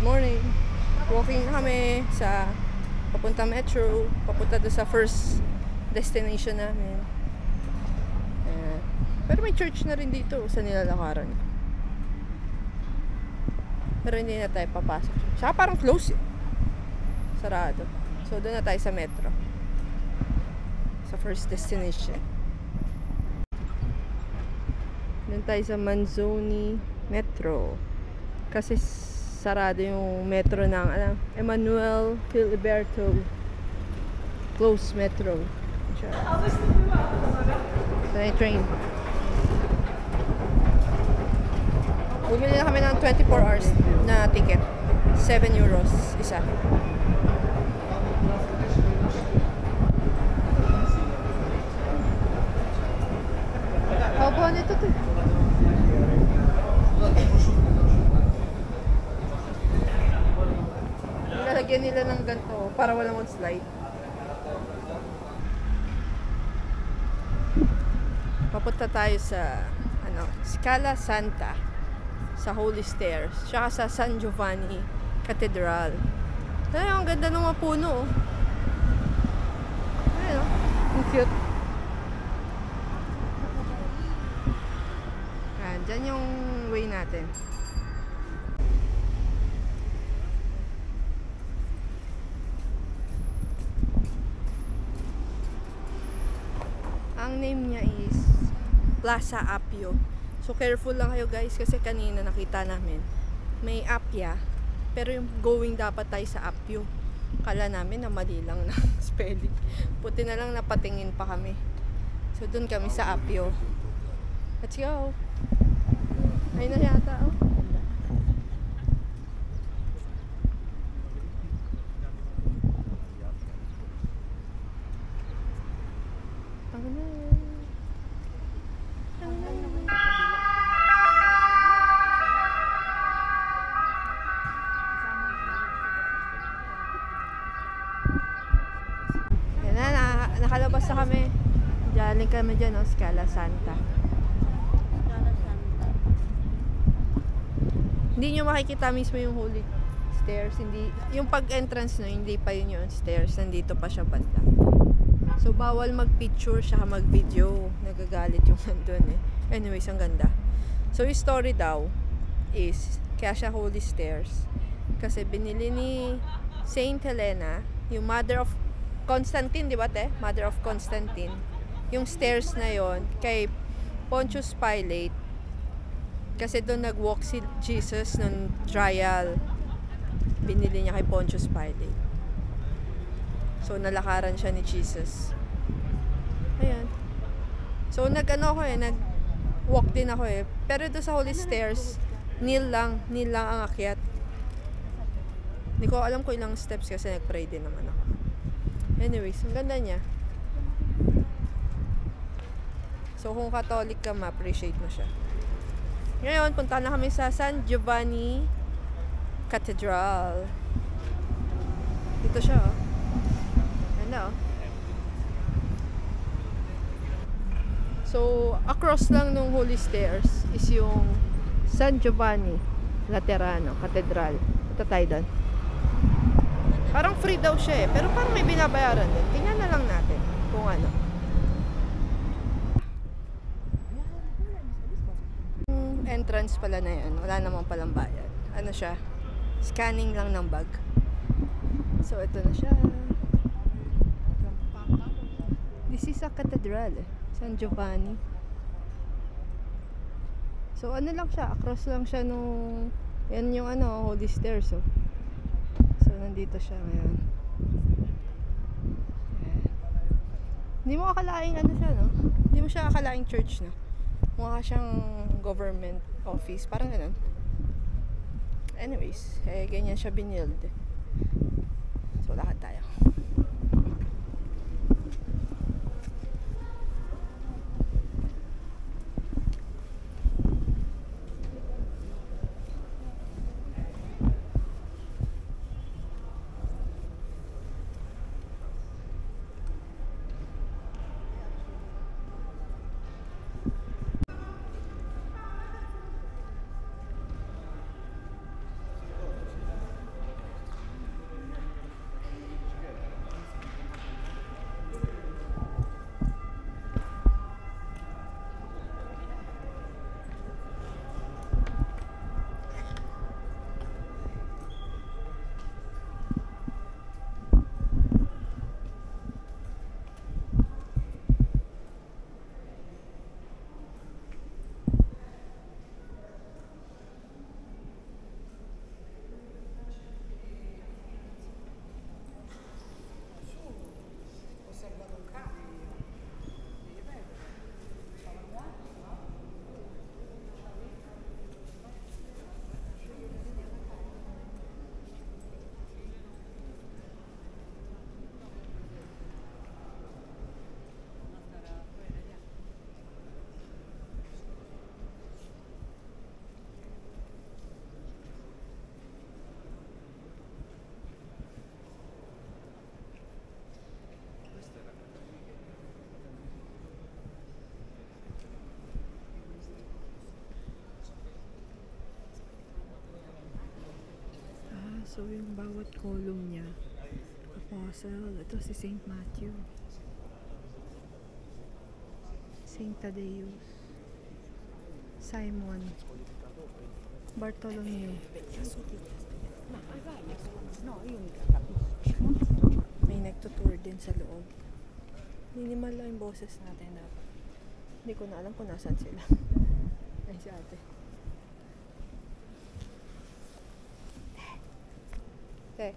morning. Walking na kami sa papunta metro, papunta doon sa first destination namin. Pero may church na rin dito sa nilalakaran. Pero hindi na tayo papasok. Saka parang close eh. Sarado. So doon na tayo sa metro. Sa first destination. Doon tayo sa Manzoni Metro. Kasi sarado yung metro ng Emmanuel Filiberto Close Metro. So yung train. Bumili na kami ng 24 hours na ticket. 7 euros isa. Haba nito to. Nilalagyan nila ng ganito para walang slide. Papunta tayo sa Scala Santa, sa Holy Stairs, tsaka sa San Giovanni Cathedral. Ay, ang ganda ng mga puno. Ayun, ang cute. Ayan, dyan yung way natin. Ang name niya is Plaza Appio. So careful lang kayo guys kasi kanina nakita namin may Appia pero yung going dapat tayo sa Appio. Kala namin na mali lang na spelling. Puti na lang napatingin pa kami. So dun kami sa Appio. Let's go. Ayun na yata oh. Nakalabas na kami. Diyan kami dyan, no? Scala Santa. Hindi nyo makikita mismo yung Holy Stairs. Hindi, yung pag-entrance no, hindi pa yun yung stairs. Nandito pa siya banda. So, bawal mag-picture siya mag-video. Nagagalit yung nandun eh. Anyways, ang ganda. So, yung story daw is, kaya siya Holy Stairs. Kasi binili ni Saint Helena, yung mother of Constantine, di ba te? Mother of Constantine. Yung stairs na yon kay Pontius Pilate. Kasi doon nag-walk si Jesus nung trial. Binili niya kay Pontius Pilate. So, nalakaran siya ni Jesus. Ayan. So, nag-walk din ako eh. Pero doon sa Holy Stairs, kneel lang ang akyat. Hindi ko alam kung ilang steps kasi nag-pray din naman ako. Anyways, ang ganda niya. So, kung Catholic ka, ma-appreciate mo siya. Ngayon, punta na kami sa San Giovanni Cathedral. Dito siya, oh. Ganda, oh. So, across lang nung Holy Stairs is yung San Giovanni Laterano Cathedral. Punta tayo doon. Parang free daw siya eh. Pero parang may binabayaran din. Tingnan na lang natin kung ano. Entrance pala na yan. Wala namang palang bayad. Ano siya? Scanning lang ng bag. So, ito na siya. This is a cathedral eh. San Giovanni. So, ano lang siya. Across lang siya nung... Yan yung Holy Stairs oh. Nandito siya ngayon. Hindi mo akalaing siya, no? Hindi mo siya akalaing church, no? Mukha siyang government office. Parang ganun. Anyways, ganyan siya binild. So, lakad tayo. So, yung bawat column niya, Apostle, ito si Saint Matthew, Saint Thaddeus, Simon, Bartholomew. May nagtutour din sa loob. Minimal lang yung boses natin dapat. Hindi ko na alam kung nasan sila. Ay, si ate. Te.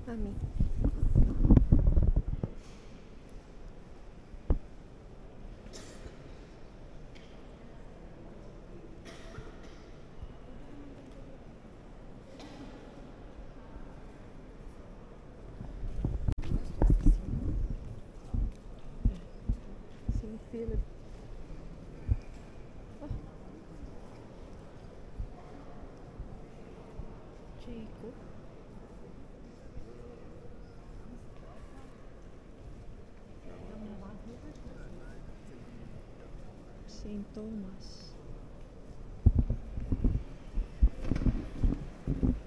Mami. St. Philip. Ah. Jacob. St. Thomas.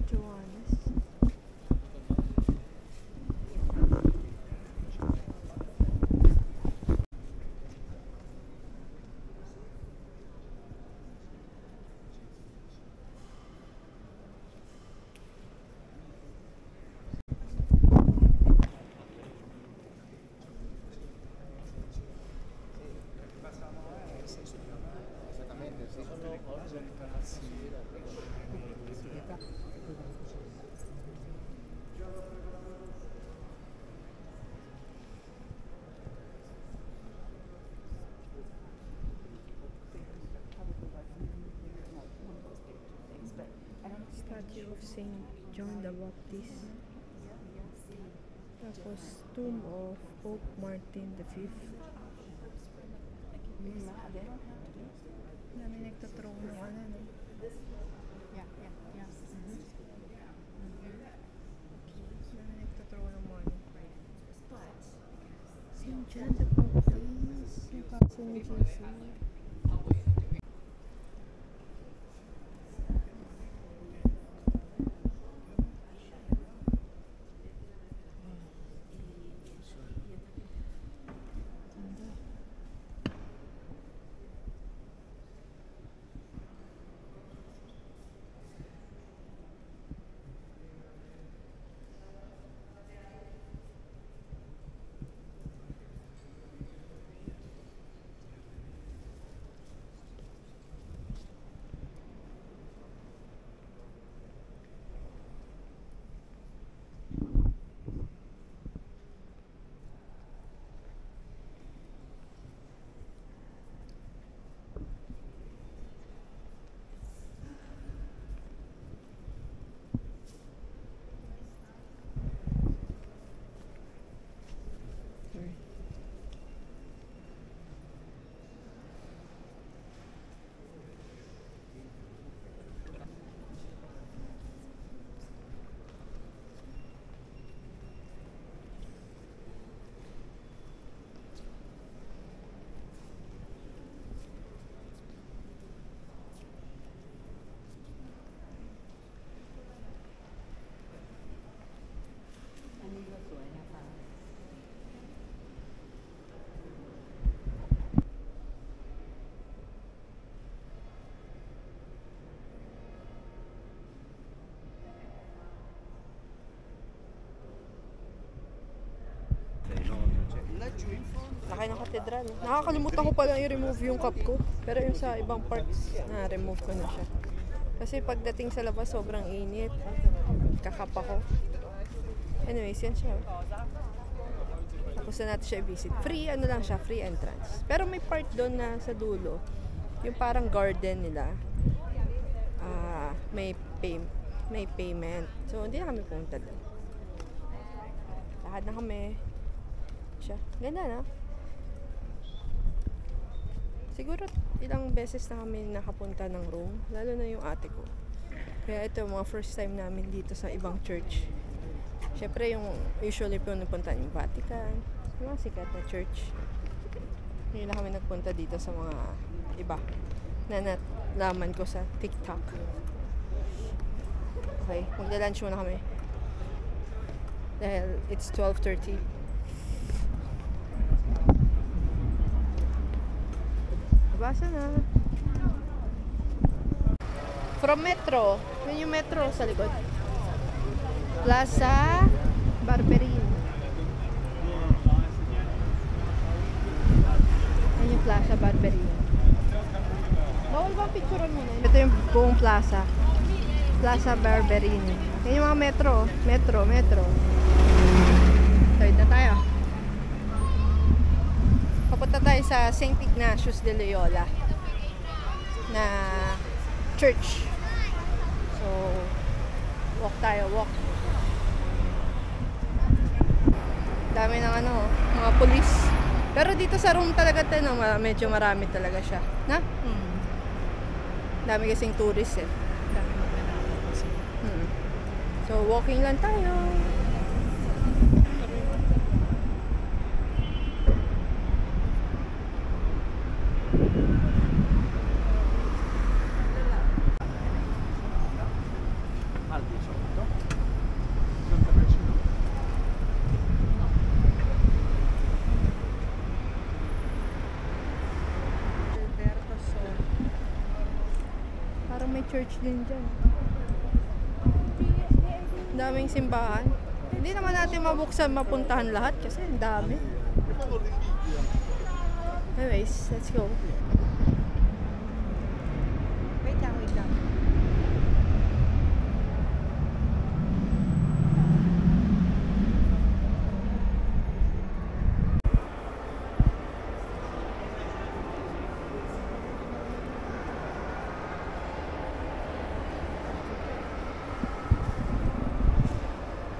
Johannes. Statue of Saint John the Baptist. Tapos tomb of Pope Martin V. Dami nagtatrong ng ano, no? Dami nagtatrong ng morning prayer. Saint John the Baptist. Yung kaso ni Jesus. Laki ng katedral. Nakakalimutan ko pala i-remove yung cup ko. Pero yung sa ibang parts, na-remove ko na siya. Kasi pagdating sa labas, sobrang init. Kakap ako. Anyways, yan siya. Tapos na natin siya i-visit. Free, ano lang siya, free entrance. Pero may part doon na sa dulo, yung parang garden nila, may payment. So, hindi na kami pumunta doon. Lahat na kami. Siya. Ganda na. Siguro ilang beses na kami nakapunta ng Rome, lalo na yung ate ko. Kaya ito mga first time namin dito sa ibang church. Syempre yung usually pinupunta yung Vatican, yung mga sikat na church. Hindi na kami nagpunta dito sa mga iba na nalaman ko sa TikTok. Okay, magla-lunch muna kami. Dahil it's 12:30. Basa na. From Metro. Yun yung Metro sa likod. Plaza Barberin. Yun yung Plaza Barberin. Bawal ba picturean mo na? Ito yung buong plaza. Plaza Barberin. Yan yung mga metro. Metro. Tawid na tayo. Papunta tayo sa St. Ignatius de Loyola na church. So, walk tayo, walk. Dami ng mga police. Pero dito sa room talaga tayo, medyo marami talaga siya. Na? Dami kasing tourist eh. So, walking lang tayo. Parang may church din dyan. Daming simbahan. Hindi naman natin mabuksan, mapuntahan lahat kasi ang dami. Anyways, let's go. Wait lang.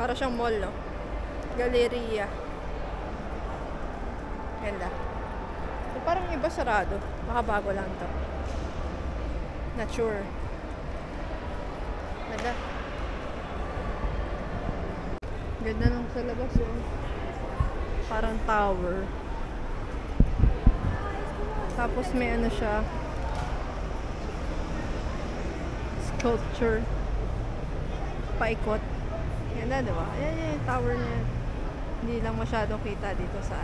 Para siyang mall, no? Galleria. Ganda. So, parang iba sarado. Makabago lang to. Not sure. Ganda. Ganda lang sa labas, oh. Parang tower. Tapos may siya. Sculpture. Paikot. Ganda, diba? Ayan yung tower niya. Hindi lang masyadong kita dito sa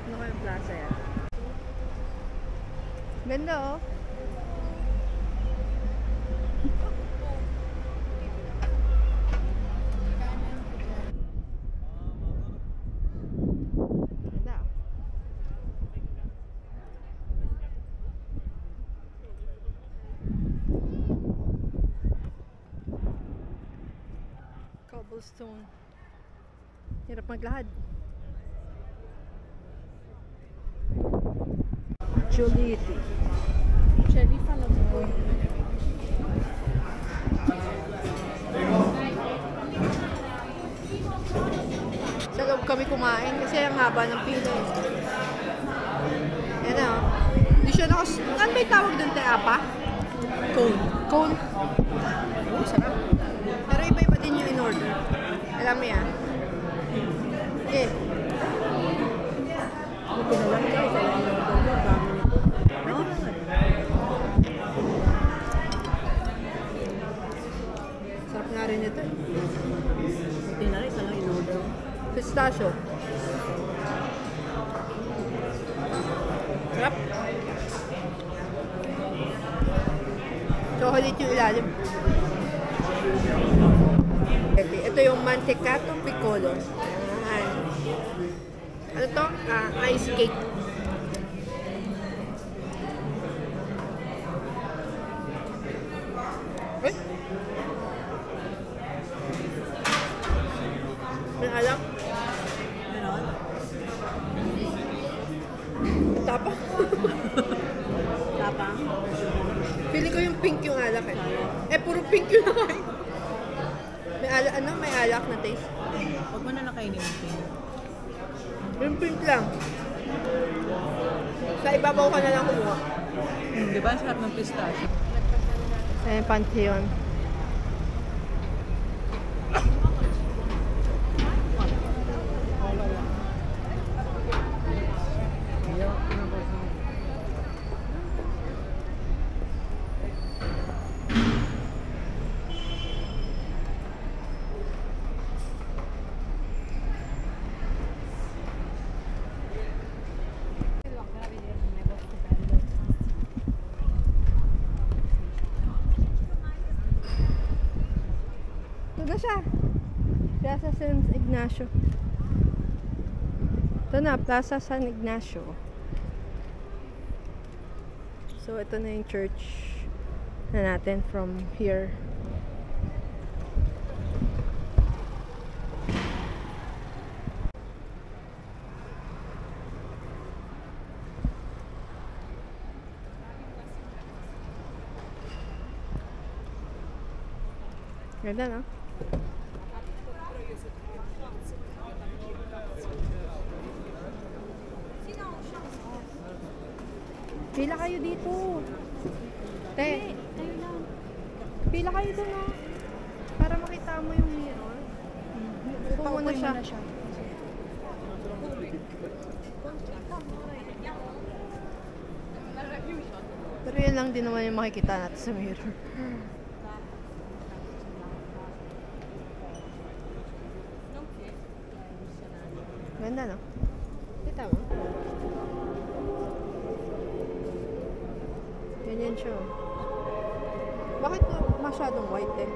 ano kayong plaza yan? Ganda, oh. Ganda. Cobblestone. Hirap maglakad. Giolitti. Cherry Falafel. Sa loob kami kumain kasi ang haba ng pila. Yan na. Hindi siya ano may tawag doon tayo, apa? Cone. Cone. Oh, sarap. Pero iba-iba din yung in-order. Alam mo yan? Eh. Sarap nga rin ito. Hindi na rin, isa lang in-order. Pistachio. Sarap. Chocolate yung ilalim. Ito yung mantecato piccolo. Ano to? Ice cake. Eh? May alak? Meron? Tapang. Tapang? Feeling ko yung pink yung alak eh. Eh, puro pink yung alak. May alak, may alak na taste. Huwag mo na nakainin yung pink. Yung pink lang. Sa ibabaw ka na lang kumuha. Di ba? Sarap ng pistachio. Ayan, Pantheon. Ito na siya. Plaza San Ignacio. Ito na, Plaza San Ignacio. So, ito na yung church na natin from here. Ganda, no? Pila kayo dito. Te. Pila kayo doon, no? Para makita mo yung mirror. Upo mo na siya. Pero yan lang din naman yung makikita natin sa mirror. Ganda, no? Kita mo? Ganyan siya. Bakit masyadong white eh?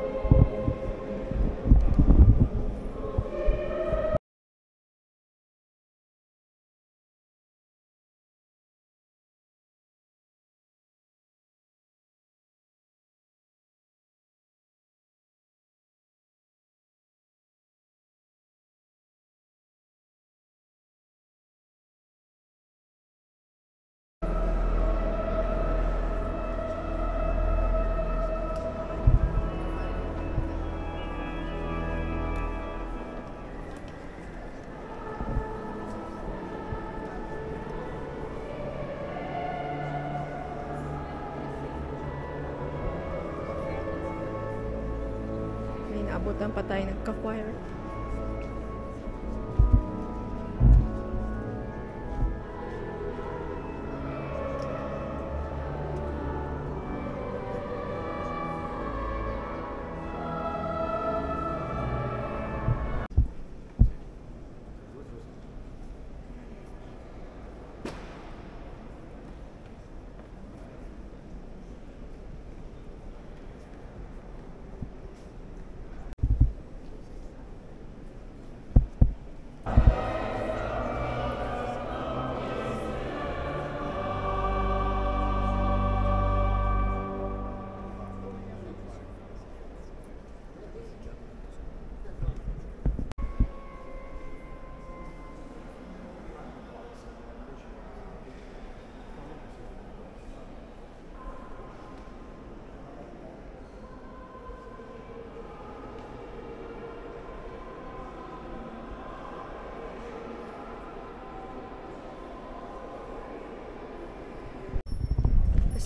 Abutan pa tayo nagka-choir.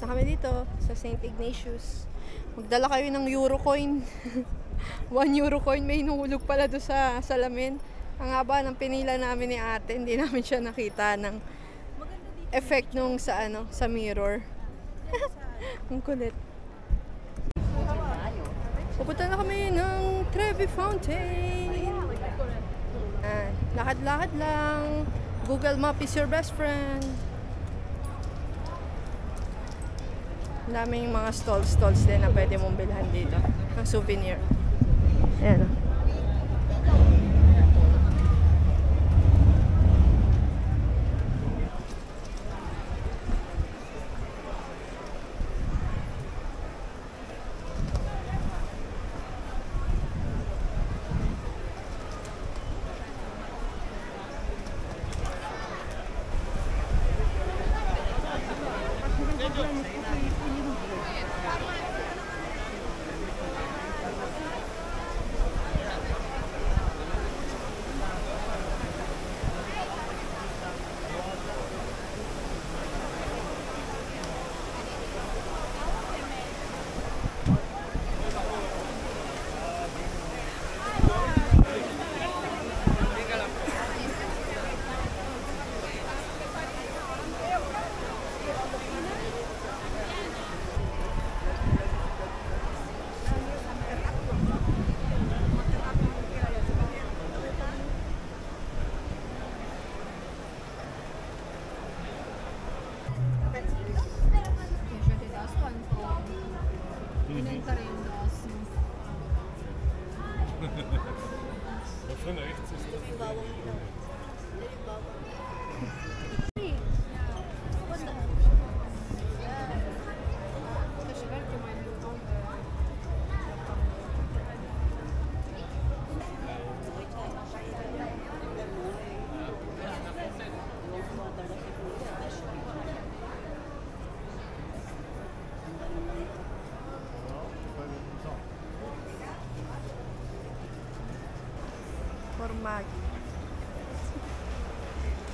Na kami dito sa St. Ignatius. Magdala kayo ng euro coin. 1 euro coin, may hinuhulog pala doon sa salamin. Ang haba ng pinila namin ni ate, hindi namin siya nakita ng effect nung sa ano, sa mirror. Ang kulit. Pupunta na kami ng Trevi Fountain. Lakad-lakad lang. Google Map is your best friend. Daming mga stalls din na pwede mong bilhan dito ng souvenir. Ayan o. Von rechts ist das. Formagi.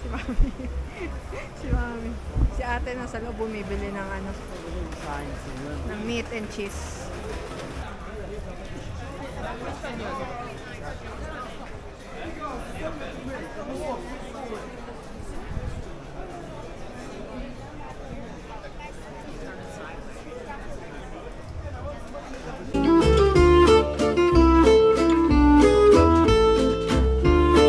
Si Mami. Si Mami. Si ate nasa loob bumibili ng ano, ng meat and cheese.